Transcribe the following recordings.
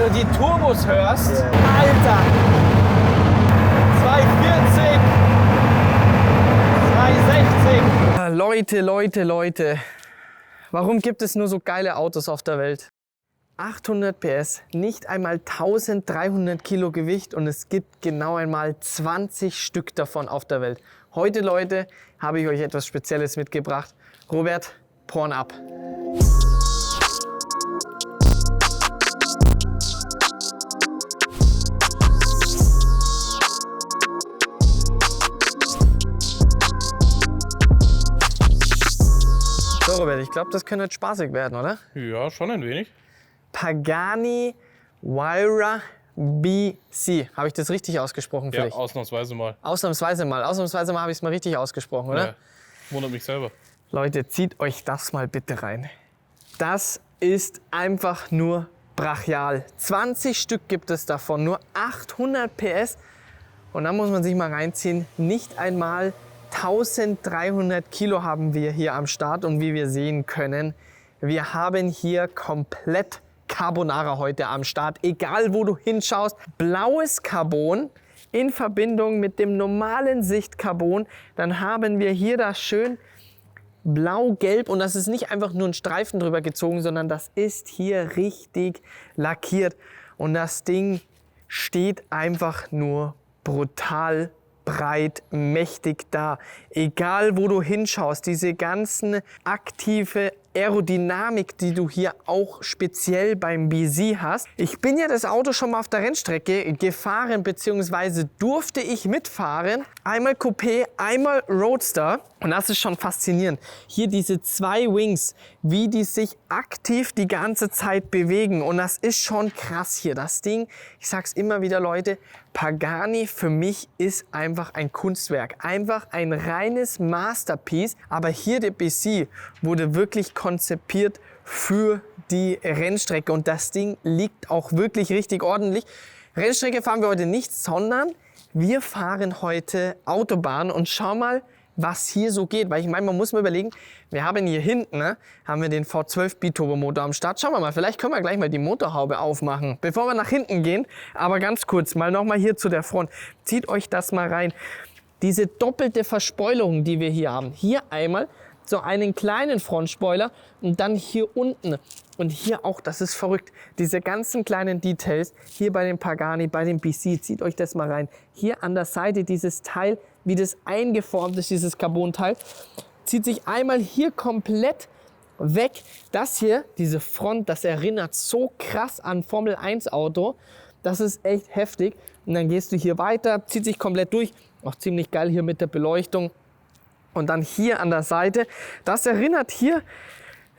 du die Turbos hörst, Alter! 240, 260. Leute. Warum gibt es nur so geile Autos auf der Welt? 800 PS, nicht einmal 1300 Kilo Gewicht und es gibt genau einmal 20 Stück davon auf der Welt. Heute, Leute, habe ich euch etwas Spezielles mitgebracht. Robert, Porn ab! So, Robert, ich glaube, das könnte jetzt spaßig werden, oder? Ja, schon ein wenig. Pagani Huayra BC. Habe ich das richtig ausgesprochen für Ja, dich? ausnahmsweise mal. Ausnahmsweise mal habe ich es mal richtig ausgesprochen, oder? Ja, wundert mich selber. Leute, zieht euch das mal bitte rein. Das ist einfach nur brachial. 20 Stück gibt es davon, nur 800 PS. Und dann muss man sich mal reinziehen, nicht einmal 1300 Kilo haben wir hier am Start. Und wie wir sehen können, wir haben hier komplett Carbonara heute am Start. Egal wo du hinschaust, blaues Carbon in Verbindung mit dem normalen Sichtcarbon. Dann haben wir hier das schön blau-gelb und das ist nicht einfach nur ein Streifen drüber gezogen, sondern das ist hier richtig lackiert. Und das Ding steht einfach nur brutal breit, mächtig da. Egal wo du hinschaust, diese ganzen aktive Aerodynamik, die du hier auch speziell beim BZ hast. Ich bin ja das Auto schon mal auf der Rennstrecke gefahren, beziehungsweise durfte ich mitfahren. Einmal Coupé, einmal Roadster. Und das ist schon faszinierend. Hier diese zwei Wings, wie die sich aktiv die ganze Zeit bewegen. Und das ist schon krass hier. Das Ding, ich sag's immer wieder, Leute, Pagani für mich ist einfach ein Kunstwerk. Einfach ein reines Masterpiece. Aber hier der BC wurde wirklich konzipiert für die Rennstrecke. Und das Ding liegt auch wirklich richtig ordentlich. Rennstrecke fahren wir heute nicht, sondern wir fahren heute Autobahn und schau mal, was hier so geht. Weil ich meine, man muss mal überlegen, wir haben hier hinten, haben wir den V12 Biturbo-Motor am Start. Schauen wir mal, vielleicht können wir gleich mal die Motorhaube aufmachen, bevor wir nach hinten gehen. Aber ganz kurz, mal nochmal hier zu der Front. Zieht euch das mal rein. Diese doppelte Verspoilerung, die wir hier haben. Hier einmal so einen kleinen Frontspoiler und dann hier unten. Und hier auch, das ist verrückt, diese ganzen kleinen Details, hier bei dem Pagani, bei dem BC, zieht euch das mal rein. Hier an der Seite dieses Teil, wie das eingeformt ist, dieses Carbon-Teil, zieht sich einmal hier komplett weg. Das hier, diese Front, das erinnert so krass an Formel 1 Auto. Das ist echt heftig. Und dann gehst du hier weiter, zieht sich komplett durch. Auch ziemlich geil hier mit der Beleuchtung. Und dann hier an der Seite, das erinnert hier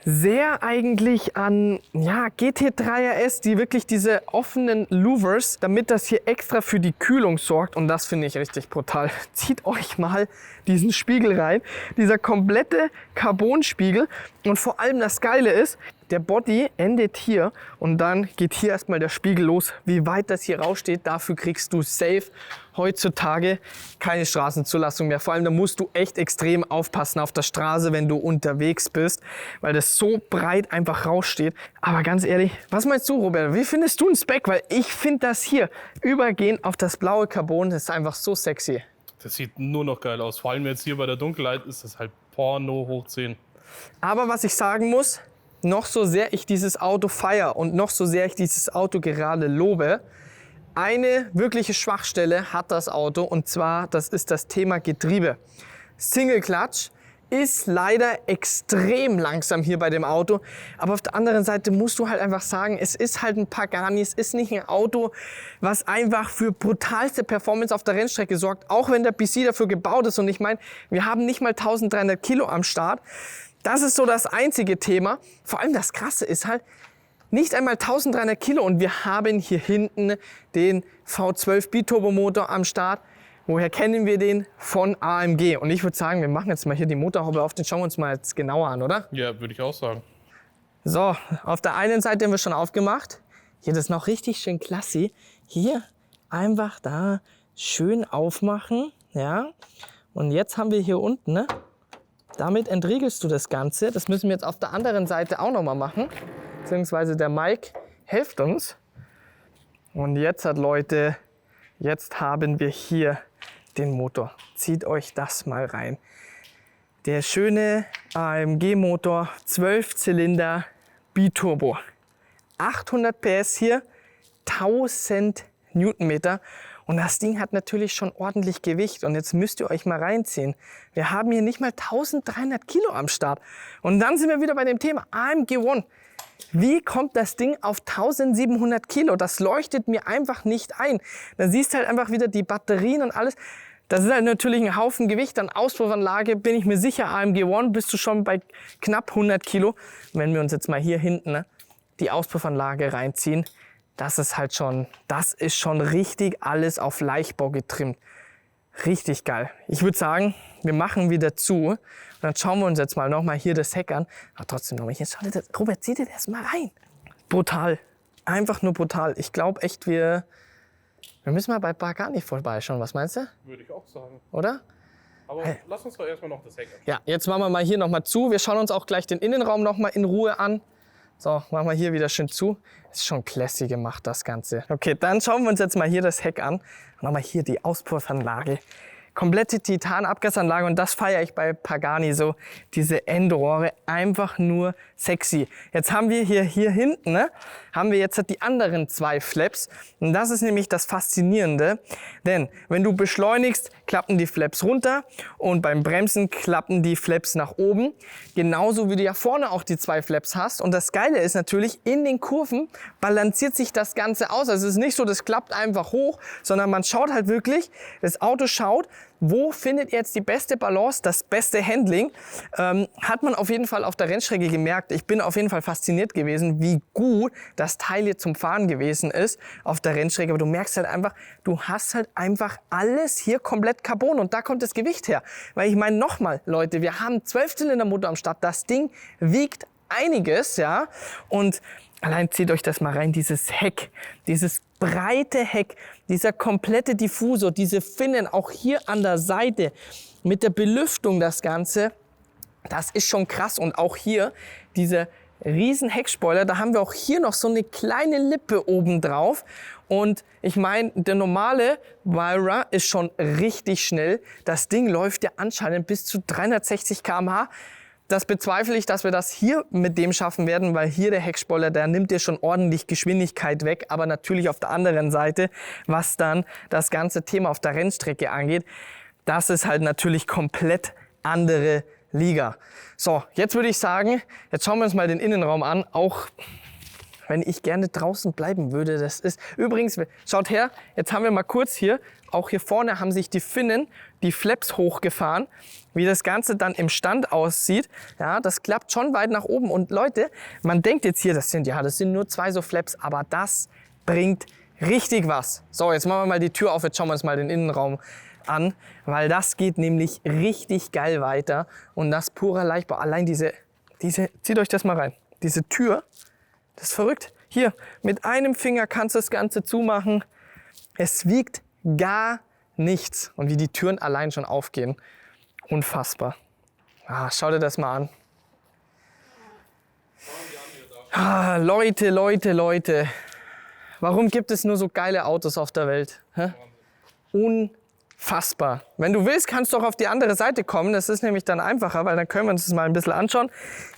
sehr eigentlich an GT3 RS, die wirklich diese offenen Louvers, damit das hier extra für die Kühlung sorgt. Und das finde ich richtig brutal. Zieht euch mal diesen Spiegel rein, dieser komplette Carbonspiegel. Und vor allem das Geile ist, der Body endet hier und dann geht hier erstmal der Spiegel los. Wie weit das hier raussteht, dafür kriegst du safe heutzutage keine Straßenzulassung mehr. Vor allem, da musst du echt extrem aufpassen auf der Straße, wenn du unterwegs bist, weil das so breit einfach raussteht. Aber ganz ehrlich, was meinst du, Robert? Wie findest du den Spec? Weil ich finde das hier, übergehend auf das blaue Carbon, das ist einfach so sexy. Das sieht nur noch geil aus. Vor allem jetzt hier bei der Dunkelheit ist das halt Porno hoch 10. Aber was ich sagen muss, noch so sehr ich dieses Auto feiere und noch so sehr ich dieses Auto gerade lobe, eine wirkliche Schwachstelle hat das Auto und zwar, das ist das Thema Getriebe. Single Clutch ist leider extrem langsam hier bei dem Auto, aber auf der anderen Seite musst du halt einfach sagen, es ist halt ein Pagani, es ist nicht ein Auto, was einfach für brutalste Performance auf der Rennstrecke sorgt, auch wenn der BC dafür gebaut ist. Und ich meine, wir haben nicht mal 1300 Kilo am Start. Das ist so das einzige Thema. Vor allem das Krasse ist halt, nicht einmal 1300 Kilo und wir haben hier hinten den V12 Biturbo-Motor am Start. Woher kennen wir den? Von AMG. Und ich würde sagen, wir machen jetzt mal hier die Motorhaube auf, den schauen wir uns mal jetzt genauer an, oder? Ja, würde ich auch sagen. So, auf der einen Seite haben wir schon aufgemacht. Hier, das ist noch richtig schön klasse. Hier einfach da schön aufmachen. Ja. Und jetzt haben wir hier unten, damit entriegelst du das Ganze. Das müssen wir jetzt auf der anderen Seite auch nochmal machen. Beziehungsweise der Mike hilft uns. Und jetzt Leute, jetzt haben wir hier den Motor. Zieht euch das mal rein. Der schöne AMG-Motor, 12 Zylinder, Biturbo. 800 PS hier, 1000 Newtonmeter. Und das Ding hat natürlich schon ordentlich Gewicht. Und jetzt müsst ihr euch mal reinziehen. Wir haben hier nicht mal 1300 Kilo am Start. Und dann sind wir wieder bei dem Thema AMG One. Wie kommt das Ding auf 1700 Kilo? Das leuchtet mir einfach nicht ein. Da siehst du halt einfach wieder die Batterien und alles. Das ist halt natürlich ein Haufen Gewicht. An Auspuffanlage bin ich mir sicher, AMG One bist du schon bei knapp 100 Kilo. Wenn wir uns jetzt mal hier hinten die Auspuffanlage reinziehen, das ist schon richtig alles auf Leichtbau getrimmt. Richtig geil. Ich würde sagen, wir machen wieder zu. Und dann schauen wir uns jetzt mal nochmal hier das Heck an. Aber trotzdem nochmal, jetzt schau dir das, Robert, zieh dir das mal rein. Brutal. Einfach nur brutal. Ich glaube echt, wir müssen mal bei Pagani vorbeischauen. Was meinst du? Würde ich auch sagen. Oder? Aber lass uns doch erstmal noch das Heck anschauen. Ja, jetzt machen wir mal hier nochmal zu. Wir schauen uns auch gleich den Innenraum nochmal in Ruhe an. So, machen wir hier wieder schön zu. Ist schon classy gemacht, das Ganze. Okay, dann schauen wir uns jetzt mal hier das Heck an. Nochmal hier die Auspuffanlage. Komplette Titan-Abgasanlage und das feiere ich bei Pagani so. Diese Endrohre, einfach nur sexy. Jetzt haben wir hier hinten, haben wir jetzt die anderen zwei Flaps. Und das ist nämlich das Faszinierende. Denn wenn du beschleunigst, klappen die Flaps runter und beim Bremsen klappen die Flaps nach oben. Genauso wie du ja vorne auch die zwei Flaps hast. Und das Geile ist natürlich, in den Kurven balanciert sich das Ganze aus. Also es ist nicht so, das klappt einfach hoch, sondern man schaut halt wirklich, das Auto schaut, wo findet ihr jetzt die beste Balance, das beste Handling. Hat man auf jeden Fall auf der Rennstrecke gemerkt. Ich bin auf jeden Fall fasziniert gewesen, wie gut das Teil hier zum Fahren gewesen ist auf der Rennstrecke. Aber du merkst halt einfach, du hast halt einfach alles hier komplett Carbon und da kommt das Gewicht her. Weil ich meine nochmal, Leute, wir haben 12-Zylinder-Motor am Start. Das Ding wiegt einiges, ja. Und allein zieht euch das mal rein, dieses Heck, dieses breite Heck, dieser komplette Diffusor, diese Finnen auch hier an der Seite mit der Belüftung das Ganze, das ist schon krass. Und auch hier diese riesen Heckspoiler, da haben wir auch hier noch so eine kleine Lippe oben drauf. Und ich meine, der normale Wyra ist schon richtig schnell. Das Ding läuft ja anscheinend bis zu 360 km/h. Das bezweifle ich, dass wir das hier mit dem schaffen werden, weil hier der Heckspoiler, der nimmt dir schon ordentlich Geschwindigkeit weg. Aber natürlich auf der anderen Seite, was dann das ganze Thema auf der Rennstrecke angeht, das ist halt natürlich komplett andere Liga. So, jetzt würde ich sagen, jetzt schauen wir uns mal den Innenraum an. Auch wenn ich gerne draußen bleiben würde, das ist... Übrigens, schaut her, jetzt haben wir mal kurz hier, auch hier vorne haben sich die Finnen, die Flaps hochgefahren. Wie das Ganze dann im Stand aussieht, ja, das klappt schon weit nach oben. Und Leute, man denkt jetzt hier, das sind nur zwei so Flaps, aber das bringt richtig was. So, jetzt machen wir mal die Tür auf, jetzt schauen wir uns mal den Innenraum an, weil das geht nämlich richtig geil weiter. Und das purer Leichtbau, allein diese, zieht euch das mal rein, diese Tür, das ist verrückt. Hier, mit einem Finger kannst du das Ganze zumachen. Es wiegt gar nichts. Und wie die Türen allein schon aufgehen. Unfassbar. Ah, schau dir das mal an. Ah, Leute. Warum gibt es nur so geile Autos auf der Welt? Hä? Unfassbar. Wenn du willst, kannst du auch auf die andere Seite kommen. Das ist nämlich dann einfacher, weil dann können wir uns das mal ein bisschen anschauen.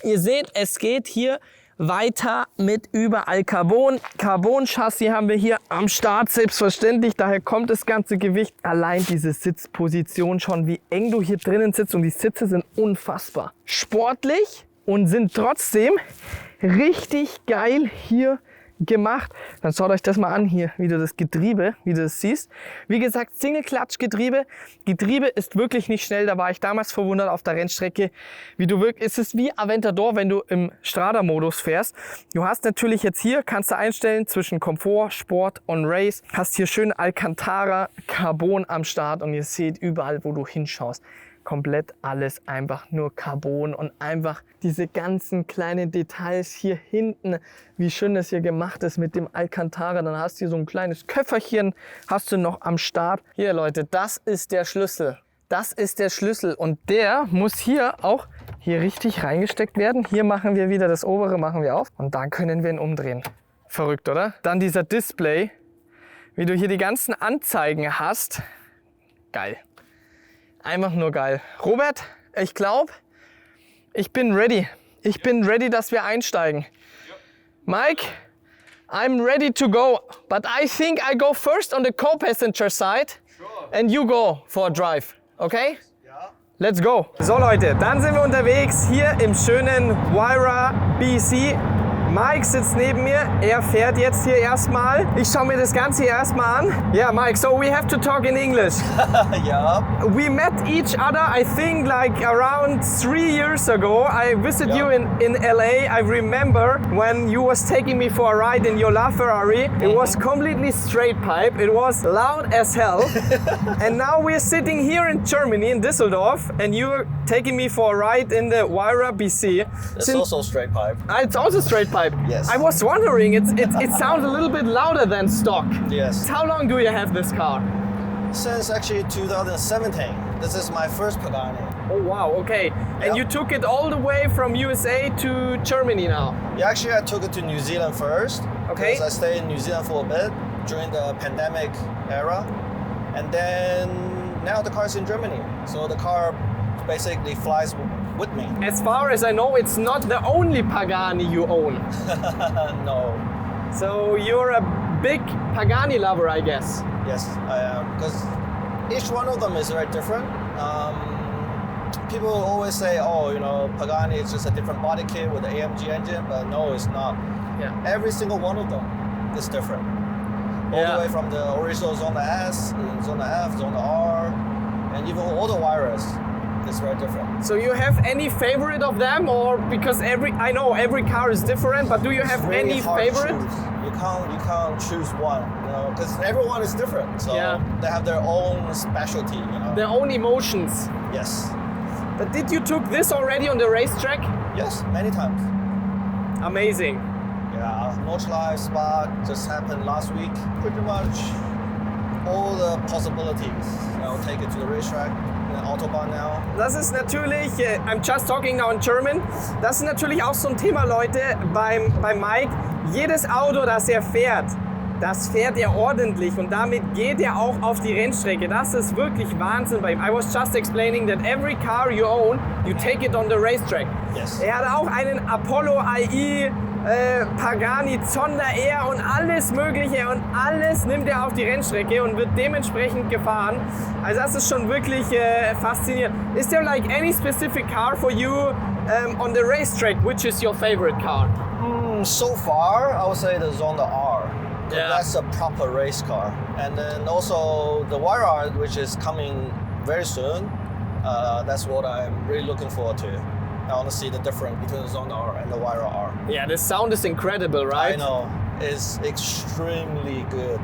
Ihr seht, es geht hier weiter mit überall Carbon. Carbon-Chassis haben wir hier am Start, selbstverständlich. Daher kommt das ganze Gewicht. Allein diese Sitzposition schon, wie eng du hier drinnen sitzt. Und die Sitze sind unfassbar sportlich und sind trotzdem richtig geil hier gemacht. Dann schaut euch das mal an hier, wie du das Getriebe, wie du das siehst. Wie gesagt, Single-Clutch-Getriebe. Getriebe ist wirklich nicht schnell. Da war ich damals verwundert auf der Rennstrecke. Wie du wirklich, es ist wie Aventador, wenn du im Strada-Modus fährst. Du hast natürlich jetzt hier, kannst du einstellen zwischen Komfort, Sport und Race. Hast hier schön Alcantara Carbon am Start und ihr seht überall, wo du hinschaust. Komplett alles einfach nur Carbon und einfach diese ganzen kleinen Details hier hinten, wie schön das hier gemacht ist mit dem Alcantara. Dann hast du hier so ein kleines Köfferchen, hast du noch am Start. Hier Leute, das ist der Schlüssel. Das ist der Schlüssel und der muss hier auch hier richtig reingesteckt werden. Hier machen wir wieder das obere, machen wir auf und dann können wir ihn umdrehen. Verrückt, oder? Dann dieser Display. wie du hier die ganzen Anzeigen hast. Geil. Einfach nur geil. Robert, ich glaube, ich bin ready. Ich bin ready, dass wir einsteigen. Mike, I'm ready to go, but I think I go first on the co-passenger side and you go for a drive, okay? Let's go. So Leute, dann sind wir unterwegs hier im schönen Wyra BC. Mike sitzt neben mir, er fährt jetzt hier erstmal. Ich schaue mir das Ganze hier erstmal an. Yeah, Mike, so we have to talk in English. Yeah. We met each other, I think, like around 3 years ago. I visited you in LA. I remember when you was taking me for a ride in your LaFerrari. It was completely straight pipe. It was loud as hell. And now we're sitting here in Germany, in Düsseldorf, and you're taking me for a ride in the Wyra BC. It's also straight pipe. It's also straight pipe. Yes. I was wondering, it sounds a little bit louder than stock. Yes. How long do you have this car? Since actually 2017. This is my first Pagani. Oh wow, okay. And Yep. you took it all the way from USA to Germany now? Yeah, actually I took it to New Zealand first. Okay. Because I stayed in New Zealand for a bit during the pandemic era. And then now the car is in Germany. So the car basically flies with me. As far as I know, it's not the only Pagani you own. No. So you're a big Pagani lover, I guess. Yes, I am. Because each one of them is very different. People always say, oh, you know, Pagani is just a different body kit with the AMG engine, but no, it's not. Yeah. Every single one of them is different. All Yeah. the way from the original Zonda S, Zonda F, Zonda R, and even all the Wyras. It's very different. So you have any favorite of them, or because I know every car is different, but do you have It's really any hard to favorite? choose. You can't choose one, you know, because everyone is different. So Yeah. they have their own specialty, you know. Their own emotions. Yes. But did you took this already on the racetrack? Yes, many times. Amazing. Yeah, Nordschleife, Spa just happened last week. Pretty much all the possibilities. I'll take it to the racetrack, in Autobahn now. Das ist natürlich, I'm just talking now in German, das ist natürlich auch so ein Thema, Leute, beim Mike. Jedes Auto, das er fährt, das fährt er ordentlich und damit geht er auch auf die Rennstrecke. Das ist wirklich Wahnsinn bei ihm. I was just explaining that every car you own, you take it on the racetrack. Yes. Er hat auch einen Apollo IE, Pagani, Zonda R und alles Mögliche und alles nimmt er auf die Rennstrecke und wird dementsprechend gefahren. Also das ist schon wirklich faszinierend. Is there like any specific car for you on the racetrack? Which is your favorite car? So far, I would say the Zonda R. Yeah. That's a proper race car. And then also the Wyra, which is coming very soon. That's what I'm really looking forward to. I want to see the difference between the Zonda R and the Wyra R. Yeah, the sound is incredible, right? I know, it's extremely good.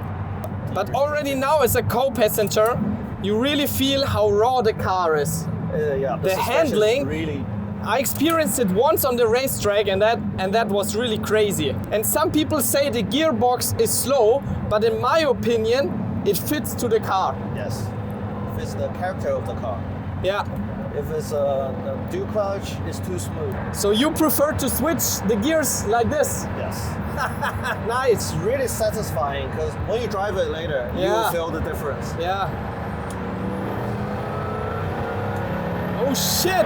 But already now as a co-passenger, you really feel how raw the car is. Yeah, The suspension is handling- really. I experienced it once on the racetrack and that was really crazy. And some people say the gearbox is slow, but in my opinion, it fits to the car. Yes, it's the character of the car. Yeah. If it's a dual clutch, it's too smooth. So you prefer to switch the gears like this? Yes. Nice. It's really satisfying because when you drive it later, you Yeah. will feel the difference. Yeah. Oh shit!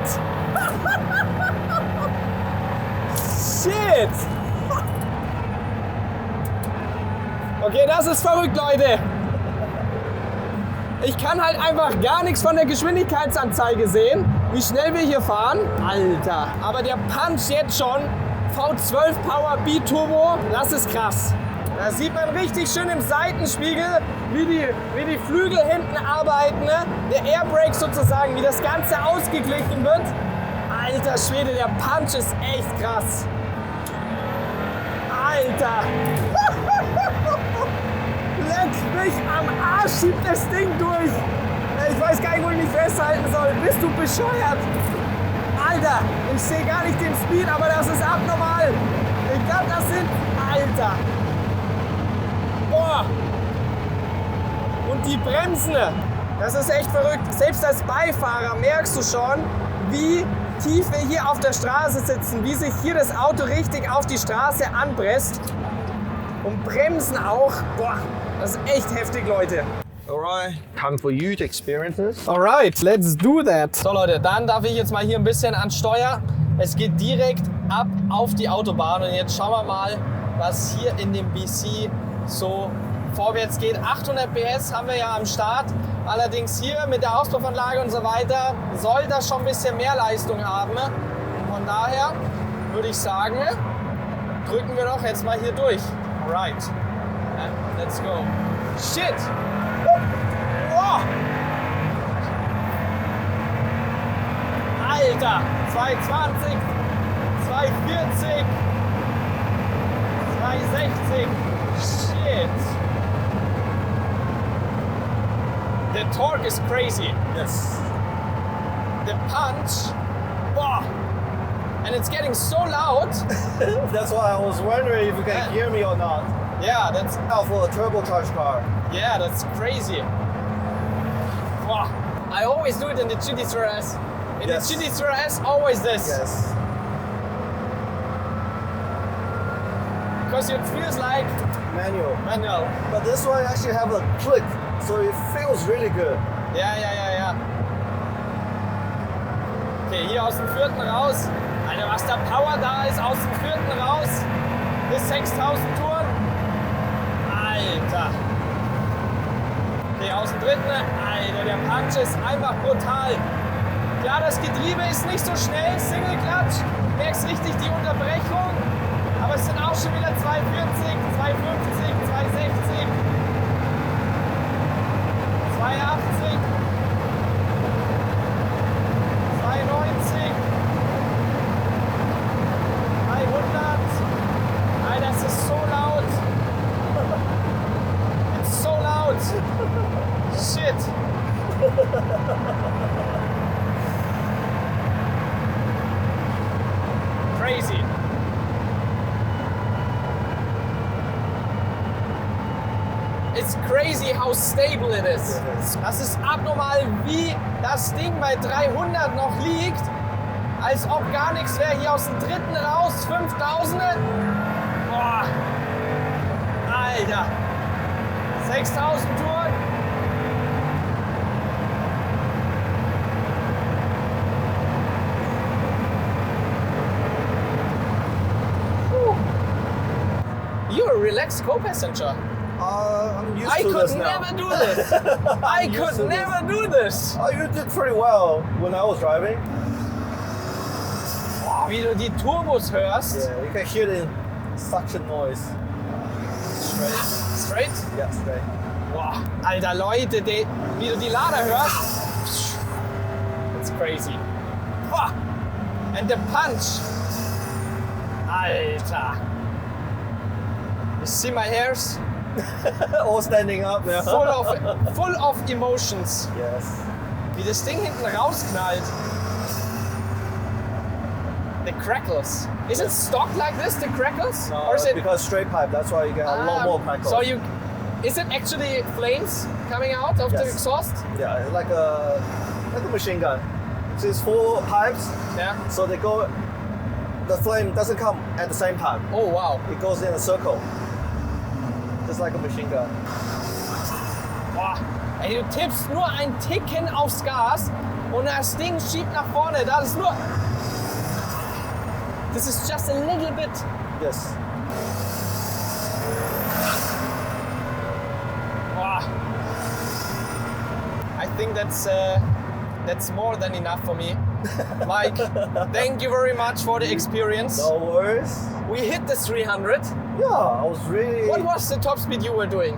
Shit! Okay, das ist verrückt, Leute. Ich kann halt einfach gar nichts von der Geschwindigkeitsanzeige sehen, wie schnell wir hier fahren. Alter, aber der Punch jetzt schon, V12 Power B-Turbo, das ist krass. Da sieht man richtig schön im Seitenspiegel, wie die Flügel hinten arbeiten, ne? Der Airbrake sozusagen, wie das Ganze ausgeglichen wird. Alter Schwede, der Punch ist echt krass. Alter! Leck mich am Arsch, schiebt das Ding durch! Ich weiß gar nicht, wo ich mich festhalten soll. Bist du bescheuert? Alter, ich sehe gar nicht den Speed, aber das ist abnormal. Ich glaube, das sind... Alter! Boah! Und die Bremsen, das ist echt verrückt. Selbst als Beifahrer merkst du schon, wie tief wir hier auf der Straße sitzen, wie sich hier das Auto richtig auf die Straße anpresst. Und bremsen auch. Boah, das ist echt heftig, Leute. Alright, time for you to experience this. Alright, let's do that. So Leute, dann darf ich jetzt mal hier ein bisschen ans Steuer. Es geht direkt ab auf die Autobahn und jetzt schauen wir mal, was hier in dem BC so vorwärts geht. 800 PS haben wir ja am Start. Allerdings hier mit der Auspuffanlage und so weiter soll das schon ein bisschen mehr Leistung haben. Von daher würde ich sagen, drücken wir doch jetzt mal hier durch. Alright, let's go. Shit! Wow. Alter, 220, 240, 260. Shit. The torque is crazy. Yes. The punch. Wow. And it's getting so loud. That's why I was wondering if you can Yeah. hear me or not. Yeah, that's Now for a turbocharged car. yeah, that's crazy. Wow. I always do it in the GT3RS. In Yes. the GT3RS, always this. Yes. Because it feels like Manual. manual. But this one actually have a click, so it feels really good. Ja. Okay, hier aus dem vierten raus. Alter, was da Power da ist, aus dem vierten raus. Bis 6000 Touren. Alter. Okay, aus dem dritten. Alter, der Punch ist einfach brutal. Klar, das Getriebe ist nicht so schnell, Single Clutch. Merkst richtig die Unterbrechung. Aber es sind auch schon wieder 240, 250, 260, 280. 92, 300. Alter, das ist so laut. It's so laut. Shit. Crazy. It's crazy how stable it is. Das ist abnormal, wie das Ding bei 300 noch liegt, als ob gar nichts wäre. Hier aus dem dritten raus, 5000. Boah. Alter. 6000 Touren. Puh. You're a relaxed co-passenger. I'm used I to could this now. never do this. I used could to this. never do this. Oh, you did pretty well when I was driving. Boah, wie du die Turbos hörst. Yeah, you can hear the suction noise. Straight? Yeah, straight. Boah, Alter, Leute, wie du die Lader hörst. It's crazy. Boah. And the punch. Alter. You see my hairs? All standing up now. Full of emotions. Yes. Wie das Ding hinten rausknallt. The crackles. Is it stock like this, the crackles? No, Or is it because straight pipe, that's why you get a lot more crackles. So is it actually flames coming out of the Yes. exhaust? Yeah, it's like a machine gun. So it's 4 pipes, Yeah. so they go. The flame doesn't come at the same time. Oh wow. It goes in a circle, just like a machine gun. Boah. Ey, du tippst nur ein Ticken aufs Gas und das Ding schiebt nach vorne. Das ist nur. This is just a little bit. Yes. Boah. I think that's more than enough for me. Mike, thank you very much for the experience. No worries. We hit the 300. Yeah, I was really. What was the top speed you were doing?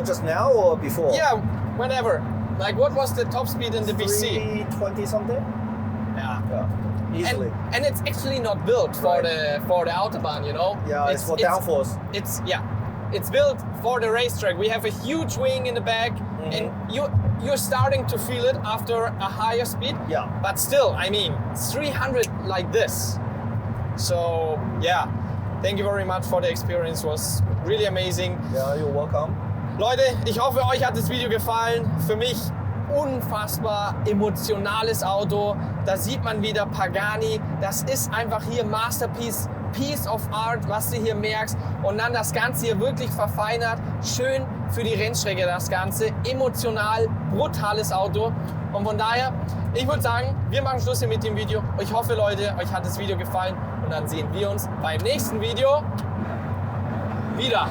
just now or before? Yeah, whenever. Like, what was the top speed in the BC? 320 something. Yeah. Yeah, easily. And it's actually not built for the autobahn, you know. Yeah, it's for downforce. It's built for the racetrack. We have a huge wing in the back, and you're starting to feel it after a higher speed. Yeah. But still, I mean, 300 like this. So yeah, thank you very much for the experience. It was really amazing. Yeah, you're welcome. Leute, ich hoffe, euch hat das Video gefallen. Für mich unfassbar emotionales Auto. Da sieht man wieder Pagani. Das ist einfach hier Masterpiece Piece of Art, was du hier merkst. Und dann das Ganze hier wirklich verfeinert. Schön für die Rennstrecke das Ganze. Emotional, brutales Auto. Und von daher, ich würde sagen, wir machen Schluss hier mit dem Video. Ich hoffe, Leute, euch hat das Video gefallen. Und dann sehen wir uns beim nächsten Video wieder.